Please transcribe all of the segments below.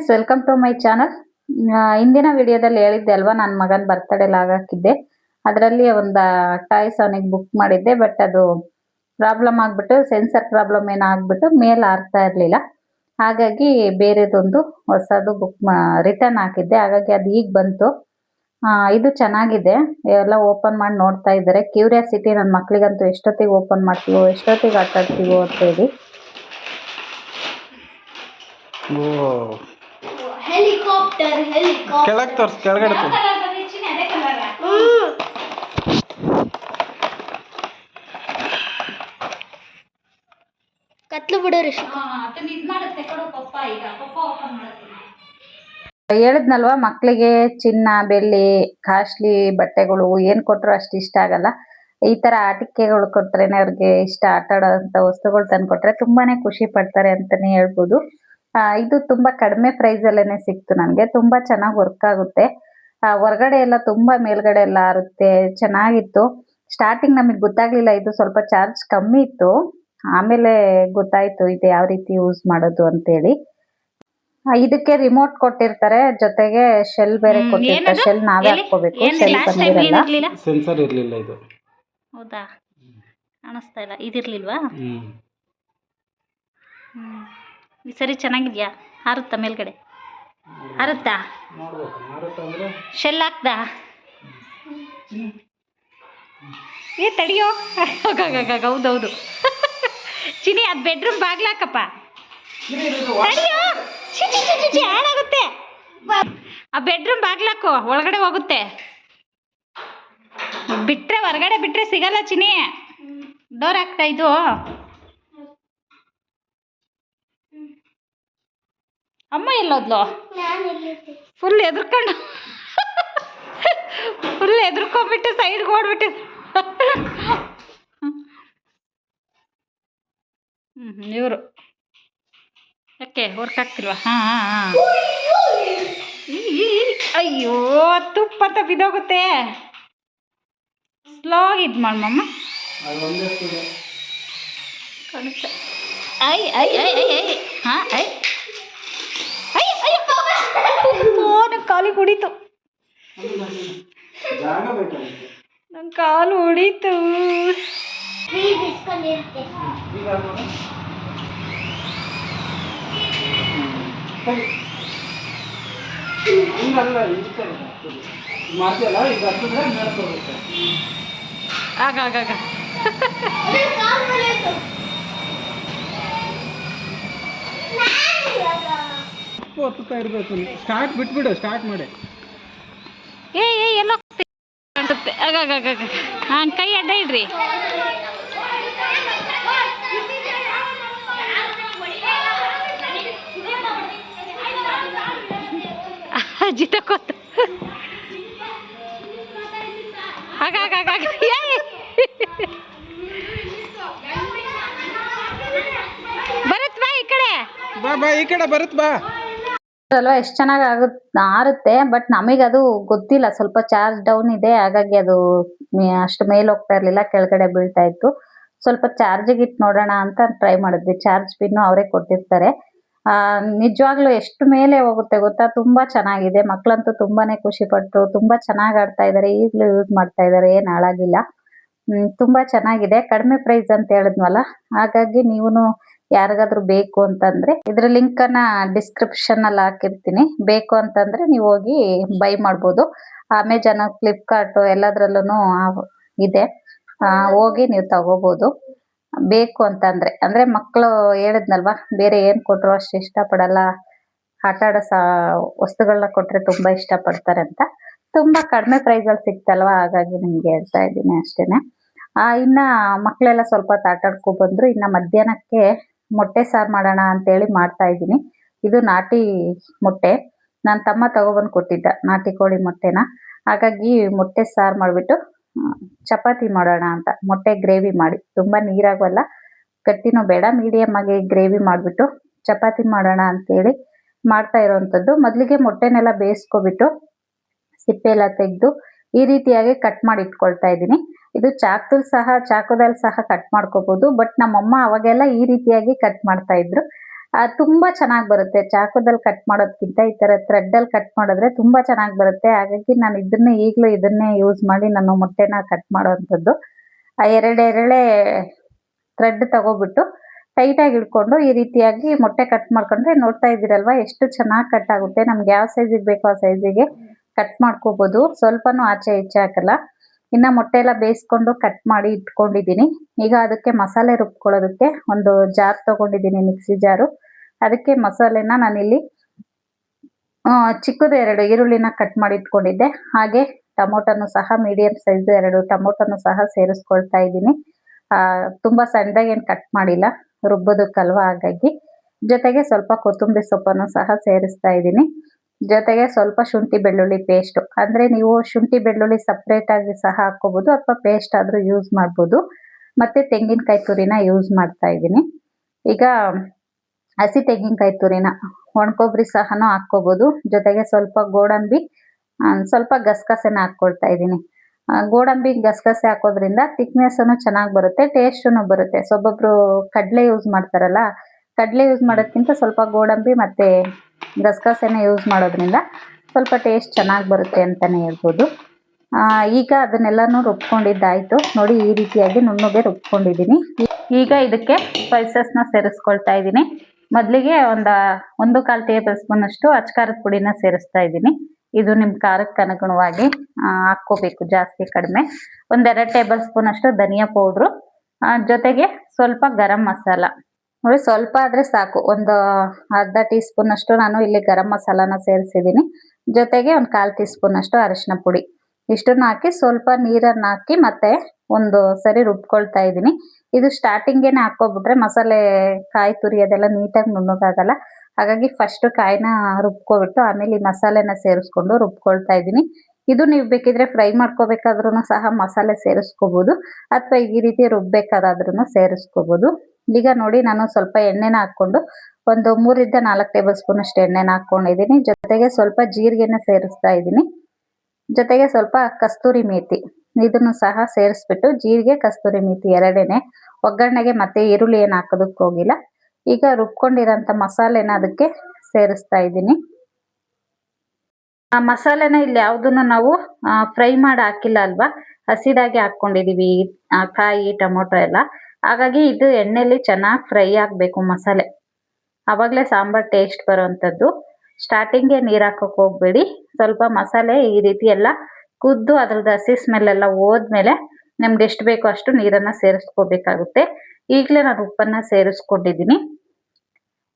Friends, welcome to my channel. ಇಂದಿನ ವಿಡಿಯೋದಲ್ಲಿ ಹೇಳಿದ್ದೆ ಅಲ್ವಾ, ನನ್ನ ಮಗನ ಬರ್ತ್ಡೇ ಲಾಗ್ ಹಾಕಿದ್ದೆ. ಅದರಲ್ಲಿ ಒಂದು ಟಾಯ್ಸ್ ಅವನಿಗೆ ಬುಕ್ ಮಾಡಿದ್ದೆ. ಬಟ್ ಅದು ಪ್ರಾಬ್ಲಮ್ ಆಗಿಬಿಟ್ಟು, ಸೆನ್ಸರ್ ಪ್ರಾಬ್ಲಮ್ ಏನಾಗ್ಬಿಟ್ಟು ಮೇಲ್ ಆರ್ತಾ ಇರಲಿಲ್ಲ. ಹಾಗಾಗಿ ಬೇರೆದೊಂದು ಹೊಸದು ರಿಟರ್ನ್ ಹಾಕಿದ್ದೆ. ಹಾಗಾಗಿ ಅದು ಈಗ ಬಂತು. ಇದು ಚೆನ್ನಾಗಿದೆ. ಎಲ್ಲ ಓಪನ್ ಮಾಡಿ ನೋಡ್ತಾ ಇದ್ದಾರೆ. ಕ್ಯೂರಿಯಾಸಿಟಿ ನನ್ನ ಮಕ್ಳಿಗಂತೂ ಎಷ್ಟೊತ್ತಿಗೆ ಓಪನ್ ಮಾಡ್ತೀವೋ, ಎಷ್ಟೊತ್ತಿಗೆ ಆಟ ಆಡ್ತೀವೋ ಅಂತ ಹೇಳಿ. ಕೆಳಗೆ ತೋರ್ಸ್, ಕೆಳಗಡೆ ಕತ್ಲು ಬಿಡೋರಿ. ಹೇಳಿದ್ನಲ್ವಾ, ಮಕ್ಕಳಿಗೆ ಚಿನ್ನ ಬೆಳ್ಳಿ ಕಾಸ್ಟ್ಲಿ ಬಟ್ಟೆಗಳು ಏನ್ ಕೊಟ್ರು ಅಷ್ಟು ಇಷ್ಟ ಆಗಲ್ಲ. ಈ ತರ ಆಟಿಕೆಗಳು ಕೊಟ್ರೇನೆ ಅವ್ರಿಗೆ ಇಷ್ಟ. ಆಟ ಆಡೋಂತ ವಸ್ತುಗಳು ತಂದು ಕೊಟ್ರೆ ತುಂಬಾನೇ ಖುಷಿ ಪಡ್ತಾರೆ ಅಂತಾನೆ ಹೇಳ್ಬೋದು. ಇದು ತುಂಬಾ ಕಡಿಮೆ ಪ್ರೈಸ್ ಅಲ್ಲೇನೆ ಸಿಕ್ತು ನನ್ಗೆ. ತುಂಬಾ ಚೆನ್ನಾಗಿ ವರ್ಕ್ ಆಗುತ್ತೆ. ಹೊರಗಡೆ ಎಲ್ಲ ತುಂಬಾ ಮೇಲ್ಗಡೆ ಎಲ್ಲ ಆರುತ್ತೆ. ಚೆನ್ನಾಗಿತ್ತು. ಸ್ಟಾರ್ಟಿಂಗ್ ನಮಗೆ ಗೊತ್ತಾಗ್ಲಿಲ್ಲ, ಇದು ಸ್ವಲ್ಪ ಚಾರ್ಜ್ ಕಮ್ಮಿ ಇತ್ತು. ಆಮೇಲೆ ಗೊತ್ತಾಯ್ತು ಇದು ಯಾವ ರೀತಿ ಯೂಸ್ ಮಾಡೋದು ಅಂತೇಳಿ. ಇದಕ್ಕೆ ರಿಮೋಟ್ ಕೊಟ್ಟಿರ್ತಾರೆ, ಜೊತೆಗೆ ಶೆಲ್ ಬೇರೆ ಕೊಟ್ಟಿರ್ತಾರೆ. ಶೆಲ್ ನಾವೇ ಹಾಕೋಬೇಕು. ಶೆಲ್ ಬಂದಿರಲ್ಲ. ಸೆನ್ಸರ್ ಇರ್ಲಿಲ್ಲ ಇದು. ಹೌದಾ, ಕಾಣಿಸ್ತಾ ಇಲ್ಲ. ಇದಿರ್ಲಿಲ್ವಾ? ಈ ಸರಿ ಚೆನ್ನಾಗಿದ್ಯಾ? ಹಾರುತ್ತಾ ಮೇಲ್ಗಡೆ? ಹಾರುತ್ತಾ? ಶೆಲ್ ಹಾಕ್ದಾ? ಏ ತಡಿಯೋ. ಹೌದೌದು. ಚಿನಿ, ಅದು ಬೆಡ್ರೂಮ್ ಬಾಗ್ಲಾಕಪ್ಪ. ತಡಿಯೋ, ಹಾಳಾಗುತ್ತೆ. ಆ ಬೆಡ್ರೂಮ್ ಬಾಗ್ಲಾಕು, ಒಳಗಡೆ ಹೋಗುತ್ತೆ. ಬಿಟ್ರೆ ಹೊರಗಡೆ ಬಿಟ್ರೆ ಸಿಗಲ್ಲ ಚಿನಿ. ಡೋರ್ ಹಾಕ್ತಾ ಇದು. ಅಮ್ಮ ಎಲ್ಲೋದ್ಲು? ಫುಲ್ ಎದ್ರುಕೊಂಡ್ಬಿಟ್ಟು ಸೈಡ್ಗೆ ಓಡ್ಬಿಟ್ಟು. ಇವರು ಯಾಕೆ ವರ್ಕ್ ಆಗ್ತಿಲ್ವಾ? ಅಯ್ಯೋ, ತುಪ್ಪ ಅಂತ ಬಿದ್ದೋಗುತ್ತೆ. ಸ್ಲೋ ಇದು ಮಾಡಮ್ಮ. ಕಾಣುತ್ತೆ. ನಂಗೆ ಕಾಲಿಗೆ ಹೊಡೀತು. ನಂಗೆ ಕಾಲು ಹೊಡೀತು. ಆಗ ಒತ್ತುತ್ತಾ ಇರಬೇಕು. ಸ್ಟಾರ್ಟ್ ಬಿಟ್ಬಿಡು, ಸ್ಟಾರ್ಟ್ ಮಾಡಿ. ಎಲ್ಲ ಕಾಣಿಸುತ್ತೆ. ಕೈ ಅಡ್ಡ ಇಡ್ರಿ. ಅಜ್ಜಿ ತಕೋತ. ಬರತ್ ಬಾ ಈ ಕಡೆ. ಬಾ ಈ ಕಡೆ ಬರುತ್ ಬಾ. ಅಲ್ವಾ, ಎಷ್ಟು ಚೆನ್ನಾಗಿ ಆರುತ್ತೆ. ಬಟ್ ನಮಗೆ ಅದು ಗೊತ್ತಿಲ್ಲ, ಸ್ವಲ್ಪ ಚಾರ್ಜ್ ಡೌನ್ ಇದೆ. ಹಾಗಾಗಿ ಅದು ಅಷ್ಟು ಮೇಲೆ ಹೋಗ್ತಾ ಇರ್ಲಿಲ್ಲ, ಕೆಳಗಡೆ ಬೀಳ್ತಾ ಇತ್ತು. ಸ್ವಲ್ಪ ಚಾರ್ಜಿಗೆ ಇಟ್ಟು ನೋಡೋಣ ಅಂತ ಟ್ರೈ ಮಾಡಿದ್ವಿ. ಚಾರ್ಜ್ ಪಿನ್ ಅವರೇ ಕೊಟ್ಟಿರ್ತಾರೆ. ನಿಜವಾಗ್ಲೂ ಎಷ್ಟು ಮೇಲೆ ಹೋಗುತ್ತೆ ಗೊತ್ತಾ. ತುಂಬಾ ಚೆನ್ನಾಗಿದೆ. ಮಕ್ಕಳಂತೂ ತುಂಬಾನೇ ಖುಷಿ ಪಟ್ರು. ತುಂಬಾ ಚೆನ್ನಾಗಿ ಆಡ್ತಾ ಇದಾರೆ. ಈಗಲೂ ಯೂಸ್ ಮಾಡ್ತಾ ಇದಾರೆ, ಏನ್ ಹಾಳಾಗಿಲ್ಲ. ತುಂಬಾ ಚೆನ್ನಾಗಿದೆ. ಕಡಿಮೆ ಪ್ರೈಸ್ ಅಂತ ಹೇಳಿದ್ವಲ್ಲ, ಹಾಗಾಗಿ ನೀವುನು ಯಾರಿಗಾದ್ರೂ ಬೇಕು ಅಂತಂದ್ರೆ ಇದ್ರ ಲಿಂಕ್ ಅನ್ನ ಡಿಸ್ಕ್ರಿಪ್ಷನ್ ಅಲ್ಲಿ ಹಾಕಿರ್ತೀನಿ. ಬೇಕು ಅಂತಂದ್ರೆ ನೀವು ಹೋಗಿ ಬೈ ಮಾಡ್ಬೋದು. ಅಮೆಜಾನ್, ಫ್ಲಿಪ್ಕಾರ್ಟ್ ಎಲ್ಲದ್ರಲ್ಲೂ ಇದೆ. ಹೋಗಿ ನೀವು ತಗೋಬಹುದು. ಬೇಕು ಅಂತಂದ್ರೆ. ಅಂದ್ರೆ ಮಕ್ಕಳು ಹೇಳಿದ್ನಲ್ವಾ, ಬೇರೆ ಏನ್ ಕೊಟ್ರು ಅಷ್ಟು ಇಷ್ಟಪಡಲ್ಲ. ಆಟ ಆಡೋ ವಸ್ತುಗಳನ್ನ ಕೊಟ್ರೆ ತುಂಬಾ ಇಷ್ಟಪಡ್ತಾರೆ ಅಂತ. ತುಂಬಾ ಕಡಿಮೆ ಪ್ರೈಸ್ ಅಲ್ಲಿ ಸಿಕ್ತಲ್ವಾ, ಹಾಗಾಗಿ ನಿಮ್ಗೆ ಹೇಳ್ತಾ ಇದ್ದೀನಿ ಅಷ್ಟೇನೆ. ಇನ್ನ ಮಕ್ಕಳೆಲ್ಲ ಸ್ವಲ್ಪ ಆಟ ಆಡ್ಕೊ ಬಂದ್ರು. ಇನ್ನ ಮಧ್ಯಾಹ್ನಕ್ಕೆ ಮೊಟ್ಟೆ ಸಾರು ಮಾಡೋಣ ಅಂತೇಳಿ ಮಾಡ್ತಾ ಇದ್ದೀನಿ. ಇದು ನಾಟಿ ಮೊಟ್ಟೆ. ನನ್ನ ತಮ್ಮ ತಗೊಬಂದು ಕೊಟ್ಟಿದ್ದ ನಾಟಿ ಕೋಳಿ ಮೊಟ್ಟೆನ. ಹಾಗಾಗಿ ಮೊಟ್ಟೆ ಸಾರು ಮಾಡಿಬಿಟ್ಟು ಚಪಾತಿ ಮಾಡೋಣ ಅಂತ. ಮೊಟ್ಟೆ ಗ್ರೇವಿ ಮಾಡಿ, ತುಂಬಾ ನೀರಾಗಲ್ಲ, ಗಟ್ಟಿನೂ ಬೇಡ, ಮೀಡಿಯಮ್ ಆಗಿ ಗ್ರೇವಿ ಮಾಡಿಬಿಟ್ಟು ಚಪಾತಿ ಮಾಡೋಣ ಅಂತೇಳಿ ಮಾಡ್ತಾ ಇರೋವಂಥದ್ದು. ಮೊದಲಿಗೆ ಮೊಟ್ಟೆನೆಲ್ಲ ಬೇಯಿಸ್ಕೊಬಿಟ್ಟು ಸಿಪ್ಪೆ ಎಲ್ಲ ತೆಗೆದು ಈ ರೀತಿಯಾಗಿ ಕಟ್ ಮಾಡಿ ಇಟ್ಕೊಳ್ತಾ ಇದ್ದೀನಿ. ಇದು ಚಾಕುದಲ್ಲಿ ಸಹ ಕಟ್ ಮಾಡ್ಕೋಬಹುದು. ಬಟ್ ನಮ್ಮಮ್ಮ ಅವಾಗೆಲ್ಲ ಈ ರೀತಿಯಾಗಿ ಕಟ್ ಮಾಡ್ತಾ ಇದ್ರು. ತುಂಬಾ ಚೆನ್ನಾಗಿ ಬರುತ್ತೆ. ಚಾಕುದಲ್ಲಿ ಕಟ್ ಮಾಡೋದ್ಕಿಂತ ಈ ತರ ಥ್ರೆಡ್ ಅಲ್ಲಿ ಕಟ್ ಮಾಡಿದ್ರೆ ತುಂಬಾ ಚೆನ್ನಾಗಿ ಬರುತ್ತೆ. ಹಾಗಾಗಿ ನಾನು ಈಗಲೂ ಇದನ್ನೇ ಯೂಸ್ ಮಾಡಿ ನಾನು ಮೊಟ್ಟೆನ ಕಟ್ ಮಾಡೋವಂಥದ್ದು. ಆ ಎರಡೆರಳೆ ಥ್ರೆಡ್ ತಗೋಬಿಟ್ಟು ಟೈಟ್ ಆಗಿ ಹಿಡ್ಕೊಂಡು ಈ ರೀತಿಯಾಗಿ ಮೊಟ್ಟೆ ಕಟ್ ಮಾಡ್ಕೊಂಡ್ರೆ ನೋಡ್ತಾ ಇದ್ದೀರಲ್ವಾ ಎಷ್ಟು ಚೆನ್ನಾಗಿ ಕಟ್ ಆಗುತ್ತೆ. ನಮ್ಗೆ ಯಾವ ಸೈಜಿಗೆ ಬೇಕೋ ಆ ಸೈಜಿಗೆ ಕಟ್ ಮಾಡ್ಕೋಬಹುದು. ಸ್ವಲ್ಪನೂ ಆಚೆ ಈಚೆ ಹಾಕಲ್ಲ. ಇನ್ನ ಮೊಟ್ಟೆ ಎಲ್ಲ ಬೇಯಿಸ್ಕೊಂಡು ಕಟ್ ಮಾಡಿ ಇಟ್ಕೊಂಡಿದ್ದೀನಿ. ಈಗ ಅದಕ್ಕೆ ಮಸಾಲೆ ರುಬ್ಕೊಳ್ಳೋದಕ್ಕೆ ಒಂದು ಜಾರ್ ತಗೊಂಡಿದ್ದೀನಿ, ಮಿಕ್ಸಿ ಜಾರು. ಅದಕ್ಕೆ ಮಸಾಲೆನ ನಾನಿಲ್ಲಿ ಚಿಕ್ಕದು 2 ಈರುಳ್ಳಿನ ಕಟ್ ಮಾಡಿ ಇಟ್ಕೊಂಡಿದ್ದೆ. ಹಾಗೆ ಟೊಮೊಟೊನು ಸಹ ಮೀಡಿಯಂ ಸೈಜ್ 2 ಟೊಮೊಟೊನು ಸಹ ಸೇರಿಸ್ಕೊಳ್ತಾ ಇದ್ದೀನಿ. ತುಂಬಾ ಸಣ್ಣದಾಗಿ ಏನು ಕಟ್ ಮಾಡಿಲ್ಲ, ರುಬ್ಬೋದಕ್ಕಲ್ವಾ ಹಾಗಾಗಿ. ಜೊತೆಗೆ ಸ್ವಲ್ಪ ಕೊತ್ತಂಬರಿ ಸೊಪ್ಪನ್ನು ಸಹ ಸೇರಿಸ್ತಾ ಇದ್ದೀನಿ. ಜೊತೆಗೆ ಸ್ವಲ್ಪ ಶುಂಠಿ ಬೆಳ್ಳುಳ್ಳಿ ಪೇಸ್ಟ್, ಅಂದ್ರೆ ನೀವು ಶುಂಠಿ ಬೆಳ್ಳುಳ್ಳಿ ಸಪ್ರೇಟ್ ಆಗಿ ಸಹ ಹಾಕೋಬಹುದು ಅಥವಾ ಪೇಸ್ಟ್ ಆದ್ರೂ ಯೂಸ್ ಮಾಡ್ಬೋದು. ಮತ್ತೆ ತೆಂಗಿನಕಾಯಿ ತುರಿನ ಯೂಸ್ ಮಾಡ್ತಾ ಇದ್ದೀನಿ. ಈಗ ಹಸಿ ತೆಂಗಿನಕಾಯಿ ತುರಿನ, ಒಣಕೊಬ್ಬರಿ ಸಹನೂ ಹಾಕ್ಕೋಬಹುದು. ಜೊತೆಗೆ ಸ್ವಲ್ಪ ಗೋಡಂಬಿ, ಸ್ವಲ್ಪ ಗಸಗಸೆನ ಹಾಕ್ಕೊಳ್ತಾ ಇದ್ದೀನಿ. ಗೋಡಂಬಿ ಗಸಗಸೆ ಹಾಕೋದ್ರಿಂದ ಥಿಕ್ನೆಸ್ಸನ್ನು ಚೆನ್ನಾಗಿ ಬರುತ್ತೆ, ಟೇಸ್ಟೂ ಬರುತ್ತೆ. ಒಬ್ಬೊಬ್ರು ಕಡಲೆ ಯೂಸ್ ಮಾಡ್ತಾರಲ್ಲ, ಕಡಲೆ ಯೂಸ್ ಮಾಡೋದ್ಕಿಂತ ಸ್ವಲ್ಪ ಗೋಡಂಬಿ ಮತ್ತೆ ಗಸಗಸೆನ ಯೂಸ್ ಮಾಡೋದ್ರಿಂದ ಸ್ವಲ್ಪ ಟೇಸ್ಟ್ ಚೆನ್ನಾಗಿ ಬರುತ್ತೆ ಅಂತಲೇ ಹೇಳ್ಬೋದು. ಈಗ ಅದನ್ನೆಲ್ಲನೂ ರುಬ್ಕೊಂಡಿದ್ದಾಯಿತು. ನೋಡಿ ಈ ರೀತಿಯಾಗಿ ನುಣ್ಣಗೆ ರುಬ್ಕೊಂಡಿದ್ದೀನಿ. ಈಗ ಇದಕ್ಕೆ ಸ್ಪೈಸಸ್ನ ಸೇರಿಸ್ಕೊಳ್ತಾ ಇದ್ದೀನಿ. ಮೊದಲಿಗೆ 1 ಟೇಬಲ್ ಸ್ಪೂನ್ ಅಷ್ಟು ಅಚ್ಕಾರದ ಪುಡಿನ ಸೇರಿಸ್ತಾ ಇದ್ದೀನಿ. ಇದು ನಿಮ್ಮ ಖಾರಕ್ಕೆ ಅನುಗುಣವಾಗಿ ಹಾಕ್ಕೋಬೇಕು, ಜಾಸ್ತಿ ಕಡಿಮೆ. 2 ಟೇಬಲ್ ಸ್ಪೂನ್ ಅಷ್ಟು ಧನಿಯಾ ಪೌಡ್ರು, ಜೊತೆಗೆ ಸ್ವಲ್ಪ ಗರಂ ಮಸಾಲ. ನೋಡಿ ಸ್ವಲ್ಪ ಆದರೆ ಸಾಕು, ಒಂದು ಅರ್ಧ ಟೀ ಸ್ಪೂನ್ ಅಷ್ಟು ನಾನು ಇಲ್ಲಿ ಗರಂ ಮಸಾಲಾನ ಸೇರಿಸಿದ್ದೀನಿ. ಜೊತೆಗೆ 1/4 ಟೀ ಸ್ಪೂನ್ ಅಷ್ಟು ಅರಿಶಿನ ಪುಡಿ. ಇಷ್ಟನ್ನು ಹಾಕಿ ಸ್ವಲ್ಪ ನೀರನ್ನು ಹಾಕಿ ಮತ್ತೆ ಒಂದು ಸರಿ ರುಬ್ಕೊಳ್ತಾ ಇದ್ದೀನಿ. ಇದು ಸ್ಟಾರ್ಟಿಂಗೇನೆ ಹಾಕ್ಕೊಬಿಟ್ರೆ ಮಸಾಲೆ ಕಾಯಿ ತುರಿ ಅದೆಲ್ಲ ನೀಟಾಗಿ ನುಣ್ಣಗಾಗಲ್ಲ. ಹಾಗಾಗಿ ಫಸ್ಟ್ ಕಾಯಿನ ರುಬ್ಕೊಬಿಟ್ಟು ಆಮೇಲೆ ಈ ಮಸಾಲೆನ ಸೇರಿಸ್ಕೊಂಡು ರುಬ್ಕೊಳ್ತಾ ಇದ್ದೀನಿ. ಇದು ನೀವು ಬೇಕಿದ್ರೆ ಫ್ರೈ ಮಾಡ್ಕೋಬೇಕಾದ್ರೂ ಸಹ ಮಸಾಲೆ ಸೇರಿಸ್ಕೋಬಹುದು, ಅಥವಾ ಈ ರೀತಿ ರುಬ್ಬೇಕಾದ್ರೂ ಸೇರಿಸ್ಕೋಬಹುದು. ಈಗ ನೋಡಿ ನಾನು ಸ್ವಲ್ಪ ಎಣ್ಣೆನ ಹಾಕ್ಕೊಂಡು ಒಂದು 3 ರಿಂದ 4 ಟೇಬಲ್ ಸ್ಪೂನ್ ಅಷ್ಟು ಎಣ್ಣೆನ ಹಾಕ್ಕೊಂಡಿದ್ದೀನಿ. ಜೊತೆಗೆ ಸ್ವಲ್ಪ ಜೀರಿಗೆನ ಸೇರಿಸ್ತಾ ಇದ್ದೀನಿ. ಜೊತೆಗೆ ಸ್ವಲ್ಪ ಕಸ್ತೂರಿ ಮೇಥಿ, ಇದನ್ನು ಸಹ ಸೇರಿಸ್ಬಿಟ್ಟು, ಜೀರಿಗೆ ಕಸ್ತೂರಿ ಮೇಥಿ ಎರಡೇನೆ ಒಗ್ಗರಣೆಗೆ, ಮತ್ತೆ ಈರುಳ್ಳಿ ಏನು ಹಾಕೋದಕ್ಕೆ ಹೋಗಿಲ್ಲ. ಈಗ ರುಬ್ಕೊಂಡಿರೋಂಥ ಮಸಾಲೆನ ಅದಕ್ಕೆ ಸೇರಿಸ್ತಾ ಇದ್ದೀನಿ. ಆ ಮಸಾಲೆನ ಇಲ್ಲಿ ಯಾವುದನ್ನು ನಾವು ಫ್ರೈ ಮಾಡಿ ಹಾಕಿಲ್ಲ ಅಲ್ವಾ, ಹಸಿದಾಗಿ ಹಾಕ್ಕೊಂಡಿದೀವಿ ಕಾಯಿ ಟೊಮೊಟೊ ಎಲ್ಲ. ಹಾಗಾಗಿ ಇದು ಎಣ್ಣೆಯಲ್ಲಿ ಚೆನ್ನಾಗಿ ಫ್ರೈ ಆಗಬೇಕು ಮಸಾಲೆ, ಆವಾಗಲೇ ಸಾಂಬಾರ್ ಟೇಸ್ಟ್ ಬರೋವಂಥದ್ದು. ಸ್ಟಾರ್ಟಿಂಗ್ಗೆ ನೀರು ಹಾಕೋಕೆ ಹೋಗಬೇಡಿ. ಸ್ವಲ್ಪ ಮಸಾಲೆ ಈ ರೀತಿ ಎಲ್ಲ ಕುದ್ದು ಅದ್ರದ್ದು ಹಸಿ ಸ್ಮೆಲ್ ಎಲ್ಲ ಹೋದ್ಮೇಲೆ ನಮ್ಗೆ ಎಷ್ಟು ಬೇಕೋ ಅಷ್ಟು ನೀರನ್ನು ಸೇರಿಸ್ಕೋಬೇಕಾಗುತ್ತೆ. ಈಗಲೇ ನಾನು ಉಪ್ಪನ್ನು ಸೇರಿಸ್ಕೊಂಡಿದ್ದೀನಿ.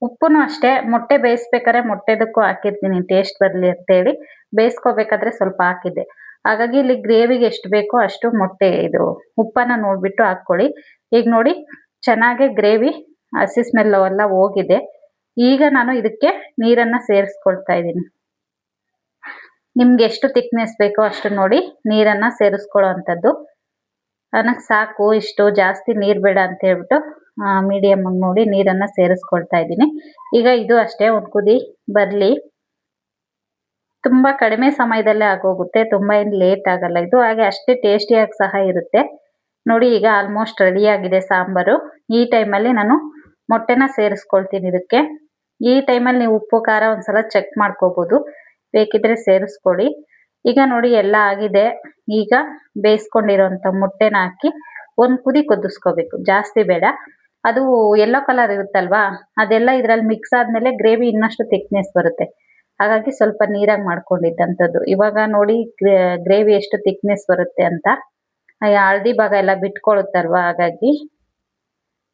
ಉಪ್ಪನ್ನು ಅಷ್ಟೇ ಮೊಟ್ಟೆ ಬೇಯಿಸ್ಬೇಕಾದ್ರೆ ಮೊಟ್ಟೆದಕ್ಕೂ ಹಾಕಿರ್ತೀನಿ ಟೇಸ್ಟ್ ಬರಲಿ ಅಂತೇಳಿ. ಬೇಯಿಸ್ಕೋಬೇಕಾದ್ರೆ ಸ್ವಲ್ಪ ಹಾಕಿದ್ದೆ. ಹಾಗಾಗಿ ಇಲ್ಲಿ ಗ್ರೇವಿಗೆ ಎಷ್ಟು ಬೇಕೋ ಅಷ್ಟು ಮೊಟ್ಟೆ ಇದು ಉಪ್ಪನ್ನು ನೋಡಿಬಿಟ್ಟು ಹಾಕ್ಕೊಳ್ಳಿ. ಈಗ ನೋಡಿ ಚೆನ್ನಾಗಿ ಗ್ರೇವಿ ಹಸಿ ಸ್ಮೆಲ್ ಎಲ್ಲ ಹೋಗಿದೆ. ಈಗ ನಾನು ಇದಕ್ಕೆ ನೀರನ್ನು ಸೇರಿಸ್ಕೊಳ್ತಾ ಇದ್ದೀನಿ. ನಿಮ್ಗೆ ಎಷ್ಟು ಥಿಕ್ನೆಸ್ ಬೇಕೋ ಅಷ್ಟು ನೋಡಿ ನೀರನ್ನು ಸೇರಿಸ್ಕೊಳ್ಳೋ ಅಂಥದ್ದು. ನನಗೆ ಸಾಕು ಇಷ್ಟು, ಜಾಸ್ತಿ ನೀರು ಬೇಡ ಅಂತ ಹೇಳ್ಬಿಟ್ಟು ಮೀಡಿಯಮ್ ಆಗಿ ನೋಡಿ ನೀರನ್ನು ಸೇರಿಸ್ಕೊಳ್ತಾ ಇದ್ದೀನಿ. ಈಗ ಇದು ಅಷ್ಟೇ ಒಂದು ಕುದಿ ಬರಲಿ. ತುಂಬ ಕಡಿಮೆ ಸಮಯದಲ್ಲೇ ಆಗೋಗುತ್ತೆ, ತುಂಬ ಏನು ಲೇಟ್ ಆಗಲ್ಲ ಇದು. ಹಾಗೆ ಅಷ್ಟೇ ಟೇಸ್ಟಿಯಾಗಿ ಸಹ ಇರುತ್ತೆ. ನೋಡಿ ಈಗ ಆಲ್ಮೋಸ್ಟ್ ರೆಡಿಯಾಗಿದೆ ಸಾಂಬಾರು. ಈ ಟೈಮಲ್ಲಿ ನಾನು ಮೊಟ್ಟೆನ ಸೇರಿಸ್ಕೊಳ್ತೀನಿ ಇದಕ್ಕೆ. ಈ ಟೈಮಲ್ಲಿ ನೀವು ಉಪ್ಪು ಖಾರ ಒಂದ್ಸಲ ಚೆಕ್ ಮಾಡ್ಕೋಬೋದು, ಬೇಕಿದ್ರೆ ಸೇರಿಸ್ಕೊಳ್ಳಿ. ಈಗ ನೋಡಿ ಎಲ್ಲ ಆಗಿದೆ. ಈಗ ಬೇಯಿಸ್ಕೊಂಡಿರೋಂಥ ಮೊಟ್ಟೆನ ಹಾಕಿ ಒಂದು ಕುದಿ ಕುದಿಸ್ಕೋಬೇಕು, ಜಾಸ್ತಿ ಬೇಡ. ಅದು ಯೆಲ್ಲೋ ಕಲರ್ ಇರುತ್ತಲ್ವಾ, ಅದೆಲ್ಲ ಇದರಲ್ಲಿ ಮಿಕ್ಸ್ ಆದಮೇಲೆ ಗ್ರೇವಿ ಇನ್ನಷ್ಟು ಥಿಕ್ನೆಸ್ ಬರುತ್ತೆ. ಹಾಗಾಗಿ ಸ್ವಲ್ಪ ನೀರಾಗಿ ಮಾಡ್ಕೊಂಡಿದ್ದಂಥದ್ದು. ಇವಾಗ ನೋಡಿ ಗ್ರೇವಿ ಎಷ್ಟು ಥಿಕ್ನೆಸ್ ಬರುತ್ತೆ ಅಂತ. ಹಳದಿ ಭಾಗ ಎಲ್ಲ ಬಿಟ್ಕೊಳ್ಳುತ್ತಲ್ವ, ಹಾಗಾಗಿ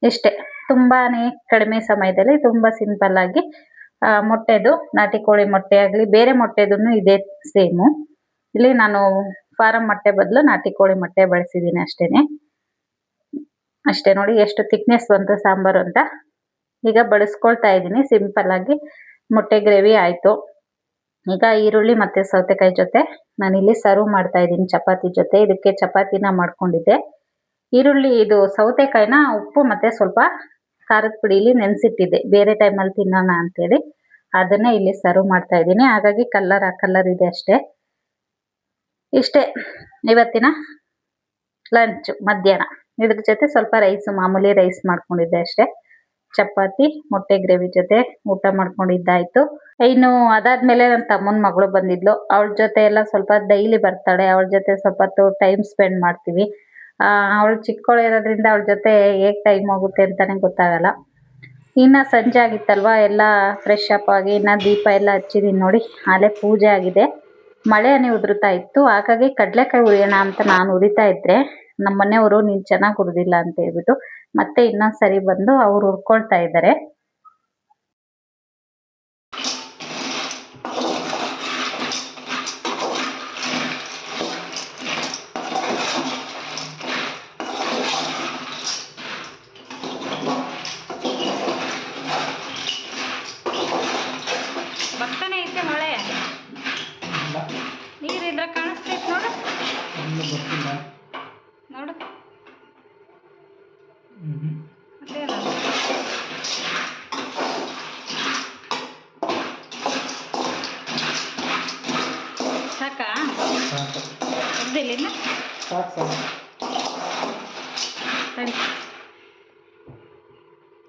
ಇಷ್ಟೇ. ತುಂಬಾನೇ ಕಡಿಮೆ ಸಮಯದಲ್ಲಿ ತುಂಬ ಸಿಂಪಲ್ ಆಗಿ ಮೊಟ್ಟೆದು, ನಾಟಿ ಕೋಳಿ ಮೊಟ್ಟೆ ಆಗಲಿ ಬೇರೆ ಮೊಟ್ಟೆದೂ ಇದೇ ಸೇಮು. ಇಲ್ಲಿ ನಾನು ಫಾರಂ ಮೊಟ್ಟೆ ಬದಲು ನಾಟಿ ಕೋಳಿ ಮೊಟ್ಟೆ ಬಳಸಿದ್ದೀನಿ ಅಷ್ಟೇನೆ. ಅಷ್ಟೇ ನೋಡಿ ಎಷ್ಟು ಥಿಕ್ನೆಸ್ ಬಂತು ಸಾಂಬಾರು ಅಂತ. ಈಗ ಬಡಿಸ್ಕೊಳ್ತಾ ಇದ್ದೀನಿ ಸಿಂಪಲ್ ಆಗಿ. ಮೊಟ್ಟೆ ಗ್ರೇವಿ ಆಯಿತು. ಈಗ ಈರುಳ್ಳಿ ಮತ್ತು ಸೌತೆಕಾಯಿ ಜೊತೆ ನಾನಿಲ್ಲಿ ಸರ್ವ್ ಮಾಡ್ತಾ ಇದ್ದೀನಿ ಚಪಾತಿ ಜೊತೆ. ಇದಕ್ಕೆ ಚಪಾತಿನ ಮಾಡ್ಕೊಂಡಿದ್ದೆ. ಈರುಳ್ಳಿ ಇದು ಸೌತೆಕಾಯಿನ ಉಪ್ಪು ಮತ್ತು ಸ್ವಲ್ಪ ಖಾರದ ಪುಡಿಲಿ ನೆನೆಸಿಟ್ಟಿದ್ದೆ, ಬೇರೆ ಟೈಮಲ್ಲಿ ತಿನ್ನೋಣ ಅಂತೇಳಿ. ಅದನ್ನೇ ಇಲ್ಲಿ ಸರ್ವ್ ಮಾಡ್ತಾ ಇದ್ದೀನಿ. ಹಾಗಾಗಿ ಕಲರ್ ಇದೆ ಅಷ್ಟೇ. ಇಷ್ಟೇ ಇವತ್ತಿನ ಲಂಚ್ ಮಧ್ಯಾಹ್ನ. ಇದ್ರ ಜೊತೆ ಸ್ವಲ್ಪ ರೈಸ್, ಮಾಮೂಲಿ ರೈಸ್ ಮಾಡ್ಕೊಂಡಿದ್ದೆ ಅಷ್ಟೇ. ಚಪಾತಿ ಮೊಟ್ಟೆ ಗ್ರೇವಿ ಜೊತೆ ಊಟ ಮಾಡ್ಕೊಂಡಿದ್ದಾಯ್ತು. ಇನ್ನು ಅದಾದ್ಮೇಲೆ ನನ್ನ ತಮ್ಮನ ಮಗಳು ಬಂದಿದ್ಲು. ಅವಳ ಜೊತೆ ಎಲ್ಲ ಸ್ವಲ್ಪ ಡೈಲಿ ಬರ್ತಾಳೆ, ಅವಳ ಜೊತೆ ಸ್ವಲ್ಪ ಹೊತ್ತು ಟೈಮ್ ಸ್ಪೆಂಡ್ ಮಾಡ್ತೀವಿ. ಅವಳು ಚಿಕ್ಕವಳು ಇರೋದ್ರಿಂದ ಅವಳ ಜೊತೆ ಹೇಗೆ ಟೈಮ್ ಹೋಗುತ್ತೆ ಅಂತಾನೆ ಗೊತ್ತಾಗಲ್ಲ. ಇನ್ನು ಸಂಜೆ ಆಗಿತ್ತಲ್ವಾ, ಎಲ್ಲ ಫ್ರೆಶ್ ಅಪ್ ಆಗಿ ಇನ್ನು ದೀಪ ಎಲ್ಲ ಹಚ್ಚಿದೀನಿ ನೋಡಿ. ಅಲ್ಲೇ ಪೂಜೆ ಆಗಿದೆ, ಮಳೆ ಹನಿ ಉದುರುತ್ತಾ ಇತ್ತು. ಹಾಗಾಗಿ ಕಡಲೆಕಾಯಿ ಹುರಿಯೋಣ ಅಂತ ನಾನು ಹುರಿತಾ ಇದ್ರೆ ನಮ್ಮ ಮನೆಯವರು ನೀನು ಚೆನ್ನಾಗಿ ಹುರಿದಿಲ್ಲ ಅಂತ ಹೇಳ್ಬಿಟ್ಟು ಮತ್ತೆ ಇನ್ನೊಂದ್ಸರಿ ಬಂದು ಅವ್ರು ಹುರ್ಕೊಳ್ತಾ ಇದ್ದಾರೆ. ಬರ್ತಾನೆ ಐತೆ ಮಳೆ, ನೀರಿದ್ರೆ ಕಾಣಿಸ್ತೈತೆ ನೋಡು. ನೋಡು ಅದೇನ ಸಾಕಾ ಎದ್ದಿಲ್ಲ ತಡಿ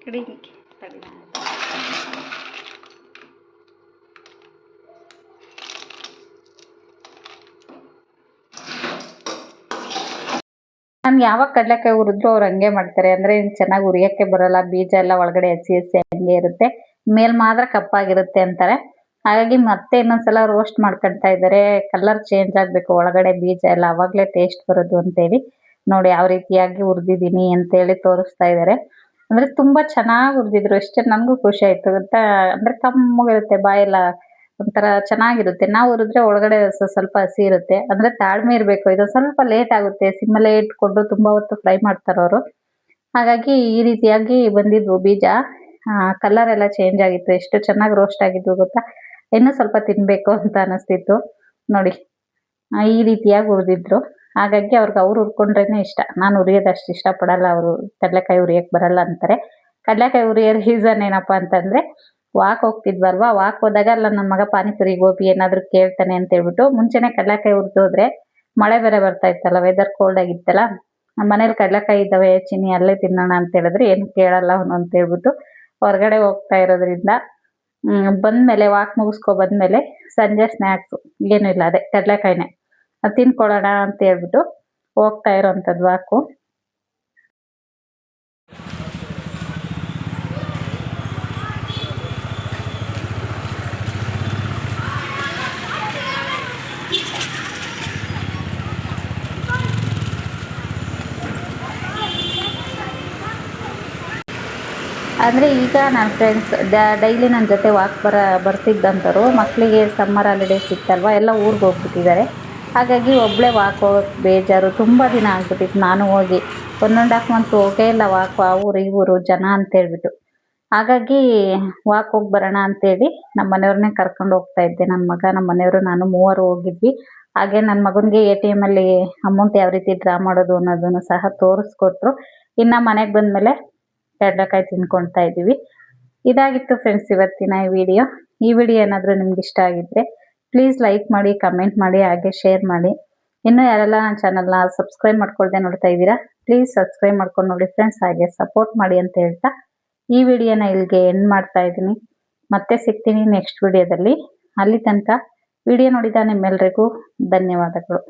ಕಡಿ ತಡಿ. ನಾನು ಯಾವಾಗ ಕಡಲೆಕಾಯಿ ಹುರಿದ್ರು ಅವ್ರು ಹಂಗೆ ಮಾಡ್ತಾರೆ. ಅಂದರೆ ಚೆನ್ನಾಗಿ ಹುರಿಯೋಕ್ಕೆ ಬರೋಲ್ಲ, ಬೀಜ ಎಲ್ಲ ಒಳಗಡೆ ಹಸಿ ಹಸಿ ಹಂಗೆ ಇರುತ್ತೆ, ಮೇಲ್ ಮಾತ್ರ ಕಪ್ಪಾಗಿರುತ್ತೆ ಅಂತಾರೆ. ಹಾಗಾಗಿ ಮತ್ತೆ ಇನ್ನೊಂದ್ಸಲ ರೋಸ್ಟ್ ಮಾಡ್ಕೊಳ್ತಾ ಇದ್ದಾರೆ. ಕಲರ್ ಚೇಂಜ್ ಆಗಬೇಕು ಒಳಗಡೆ ಬೀಜ ಎಲ್ಲ, ಆವಾಗಲೇ ಟೇಸ್ಟ್ ಬರೋದು ಅಂತೇಳಿ ನೋಡಿ ಯಾವ ರೀತಿಯಾಗಿ ಹುರಿದಿದ್ದೀನಿ ಅಂತೇಳಿ ತೋರಿಸ್ತಾ ಇದ್ದಾರೆ. ಅಂದರೆ ತುಂಬ ಚೆನ್ನಾಗಿ ಹುರಿದಿದ್ರು, ಎಷ್ಟು ನನಗೂ ಖುಷಿ ಆಯಿತು ಗೊತ್ತಾ. ಅಂದರೆ ಕಮ್ಮಗಿರುತ್ತೆ, ಬಾಯೆಲ್ಲ ಒಂಥರ ಚೆನ್ನಾಗಿರುತ್ತೆ. ನಾವು ಹುರಿದ್ರೆ ಒಳಗಡೆ ಸ್ವಲ್ಪ ಹಸಿ ಇರುತ್ತೆ. ಅಂದರೆ ತಾಳ್ಮೆ ಇರಬೇಕು, ಇದು ಸ್ವಲ್ಪ ಲೇಟ್ ಆಗುತ್ತೆ. ಸಿಮ್ಮಲ್ಲೇ ಇಟ್ಕೊಂಡು ತುಂಬ ಹೊತ್ತು ಫ್ರೈ ಮಾಡ್ತಾರೆ ಅವರು. ಹಾಗಾಗಿ ಈ ರೀತಿಯಾಗಿ ಬಂದಿದ್ವು ಬೀಜ. ಕಲರ್ ಎಲ್ಲ ಚೇಂಜ್ ಆಗಿತ್ತು, ಎಷ್ಟು ಚೆನ್ನಾಗಿ ರೋಸ್ಟ್ ಆಗಿದ್ವು ಗೊತ್ತಾ. ಇನ್ನೂ ಸ್ವಲ್ಪ ತಿನ್ನಬೇಕು ಅಂತ ಅನ್ನಿಸ್ತಿತ್ತು ನೋಡಿ. ಈ ರೀತಿಯಾಗಿ ಹುರಿದಿದ್ರು. ಹಾಗಾಗಿ ಅವ್ರಿಗೆ ಅವ್ರು ಹುರ್ಕೊಂಡ್ರೇನೆ ಇಷ್ಟ, ನಾನು ಹುರಿಯೋದು ಅಷ್ಟು ಇಷ್ಟಪಡಲ್ಲ. ಅವರು ಕಡಲೆಕಾಯಿ ಹುರಿಯೋಕ್ಕೆ ಬರಲ್ಲ ಅಂತಾರೆ. ಕಡಲೆಕಾಯಿ ಹುರಿಯೋ ರೀಸನ್ ಏನಪ್ಪ ಅಂತಂದರೆ, ವಾಕ್ ಹೋಗ್ತಿದ್ವಲ್ವಾ, ವಾಕ್ ಹೋದಾಗ ಅಲ್ಲ ನನ್ನ ಮಗ ಪಾನಿಪುರಿ ಗೋಬಿ ಏನಾದರೂ ಕೇಳ್ತಾನೆ ಅಂತ ಹೇಳ್ಬಿಟ್ಟು ಮುಂಚೆನೇ ಕಡಲೆಕಾಯಿ ಹುರಿದೋದ್ರೆ, ಮಳೆ ಬೇರೆ ಬರ್ತಾ ಇತ್ತಲ್ಲ, ವೆದರ್ ಕೋಲ್ಡ್ ಆಗಿತ್ತಲ್ಲ, ನಮ್ಮ ಮನೇಲಿ ಕಡಲೆಕಾಯಿ ಇದ್ದಾವೆ ಚಿನ್ನಿ ಅಲ್ಲೇ ತಿನ್ನೋಣ ಅಂತ ಹೇಳಿದ್ರೆ ಏನು ಕೇಳಲ್ಲ ಅವನು ಅಂತ ಹೇಳ್ಬಿಟ್ಟು ಹೊರಗಡೆ ಹೋಗ್ತಾ ಇರೋದ್ರಿಂದ ಬಂದಮೇಲೆ ವಾಕ್ ಮುಗಿಸ್ಕೊ ಬಂದಮೇಲೆ ಸಂಜೆ ಸ್ನ್ಯಾಕ್ಸು ಏನೂ ಇಲ್ಲ, ಅದೇ ಕಡಲೆಕಾಯಿನೇ ತಿನ್ಕೊಳ್ಳೋಣ ಅಂತ ಹೇಳ್ಬಿಟ್ಟು ಹೋಗ್ತಾ ಇರೋವಂಥದ್ದು ವಾಕು. ಅಂದರೆ ಈಗ ನನ್ನ ಫ್ರೆಂಡ್ಸ್ ಡೈಲಿ ನನ್ನ ಜೊತೆ ವಾಕ್ ಬರ್ತಿದ್ದಂಥವ್ರು ಮಕ್ಕಳಿಗೆ ಸಮ್ಮರ್ ಹಾಲಿಡೇಸ್ ಇತ್ತಲ್ವ, ಎಲ್ಲ ಊರಿಗೆ ಹೋಗ್ಬಿಟ್ಟಿದ್ದಾರೆ. ಹಾಗಾಗಿ ಒಬ್ಬಳೇ ವಾಕ್ ಹೋಗೋಕ್ಕೆ ಬೇಜಾರು, ತುಂಬ ದಿನ ಆಗ್ಬಿಟ್ಟಿತ್ತು ನಾನು ಹೋಗಿ 1.5 ಮಂತ್ ಹೋಗೇ ಇಲ್ಲ ವಾಕ್, ಆ ಊರು ಈ ಊರು ಜನ ಅಂತೇಳ್ಬಿಟ್ಟು. ಹಾಗಾಗಿ ವಾಕ್ ಹೋಗಿ ಬರೋಣ ಅಂತೇಳಿ ನಮ್ಮ ಮನೆಯವ್ರನ್ನೇ ಕರ್ಕೊಂಡು ಹೋಗ್ತಾ ಇದ್ದೆ. ನನ್ನ ಮಗ, ನಮ್ಮ ಮನೆಯವರು, ನಾನು ಮೂವರು ಹೋಗಿದ್ವಿ. ಹಾಗೆ ನನ್ನ ಮಗನಿಗೆ ATM ಅಲ್ಲಿ ಅಮೌಂಟ್ ಯಾವ ರೀತಿ ಡ್ರಾ ಮಾಡೋದು ಅನ್ನೋದನ್ನು ಸಹ ತೋರಿಸ್ಕೊಟ್ರು. ಇನ್ನು ಮನೆಗೆ ಬಂದಮೇಲೆ ಕಡಲೆಕಾಯಿ ತಿನ್ಕೊಳ್ತಾ ಇದ್ದೀವಿ. ಇದಾಗಿತ್ತು ಫ್ರೆಂಡ್ಸ್ ಇವತ್ತಿನ ಈ ವಿಡಿಯೋ ಏನಾದರೂ ನಿಮ್ಗೆ ಇಷ್ಟ ಆಗಿದ್ರೆ ಪ್ಲೀಸ್ ಲೈಕ್ ಮಾಡಿ, ಕಮೆಂಟ್ ಮಾಡಿ, ಹಾಗೆ ಶೇರ್ ಮಾಡಿ. ಇನ್ನೂ ಯಾರೆಲ್ಲ ನನ್ನ ಚಾನಲ್ನ ಸಬ್ಸ್ಕ್ರೈಬ್ ಮಾಡ್ಕೊಳ್ದೆ ನೋಡ್ತಾ ಇದ್ದೀರಾ, ಪ್ಲೀಸ್ ಸಬ್ಸ್ಕ್ರೈಬ್ ಮಾಡ್ಕೊಂಡು ನೋಡಿ ಫ್ರೆಂಡ್ಸ್, ಹಾಗೆ ಸಪೋರ್ಟ್ ಮಾಡಿ ಅಂತ ಹೇಳ್ತಾ ಈ ವಿಡಿಯೋನ ಇಲ್ಲಿಗೆ ಎಂಡ್ ಮಾಡ್ತಾ ಇದ್ದೀನಿ. ಮತ್ತೆ ಸಿಗ್ತೀನಿ ನೆಕ್ಸ್ಟ್ ವಿಡಿಯೋದಲ್ಲಿ. ಅಲ್ಲಿ ತನಕ ವಿಡಿಯೋ ನೋಡಿದ ನಿಮ್ಮೆಲ್ಲರಿಗೂ ಧನ್ಯವಾದಗಳು.